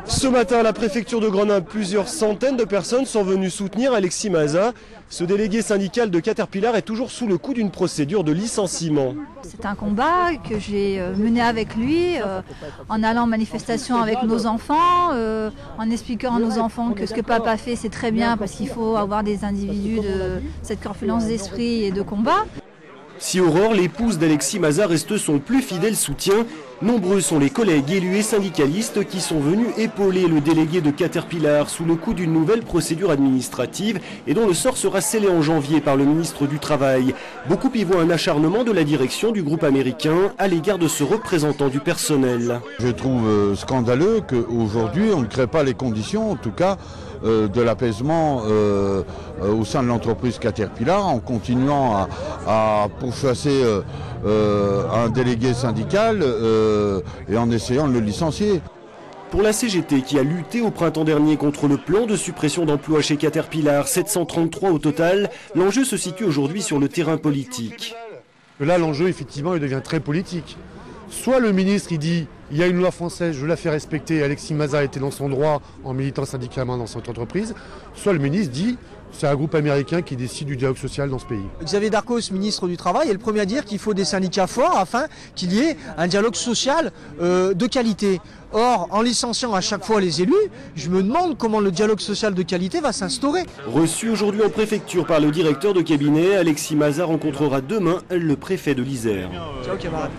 Ce matin, à la préfecture de Grenoble, plusieurs centaines de personnes sont venues soutenir Alexis Mazat. Ce délégué syndical de Caterpillar est toujours sous le coup d'une procédure de licenciement. C'est un combat que j'ai mené avec lui, en allant en manifestation avec nos enfants, en expliquant à nos enfants que ce que papa fait, c'est très bien parce qu'il faut avoir des individus de cette corpulence d'esprit et de combat. Si Aurore, l'épouse d'Alexis Mazat, reste son plus fidèle soutien, nombreux sont les collègues élus et syndicalistes qui sont venus épauler le délégué de Caterpillar sous le coup d'une nouvelle procédure administrative et dont le sort sera scellé en janvier par le ministre du Travail. Beaucoup y voient un acharnement de la direction du groupe américain à l'égard de ce représentant du personnel. Je trouve scandaleux qu'aujourd'hui on ne crée pas les conditions, en tout cas, de l'apaisement au sein de l'entreprise Caterpillar en continuant à pourchasser un délégué syndical et en essayant de le licencier. Pour la CGT qui a lutté au printemps dernier contre le plan de suppression d'emplois chez Caterpillar, 733 au total, l'enjeu se situe aujourd'hui sur le terrain politique. Là, l'enjeu, effectivement, il devient très politique. Soit le ministre, il dit, il y a une loi française, je la fais respecter, Alexis Mazat était dans son droit en militant syndicalement dans cette entreprise. Soit le ministre dit, c'est un groupe américain qui décide du dialogue social dans ce pays. Xavier Darcos, ministre du Travail, est le premier à dire qu'il faut des syndicats forts afin qu'il y ait un dialogue social de qualité. Or, en licenciant à chaque fois les élus, je me demande comment le dialogue social de qualité va s'instaurer. Reçu aujourd'hui en préfecture par le directeur de cabinet, Alexis Mazat rencontrera demain le préfet de l'Isère. Ciao camarade.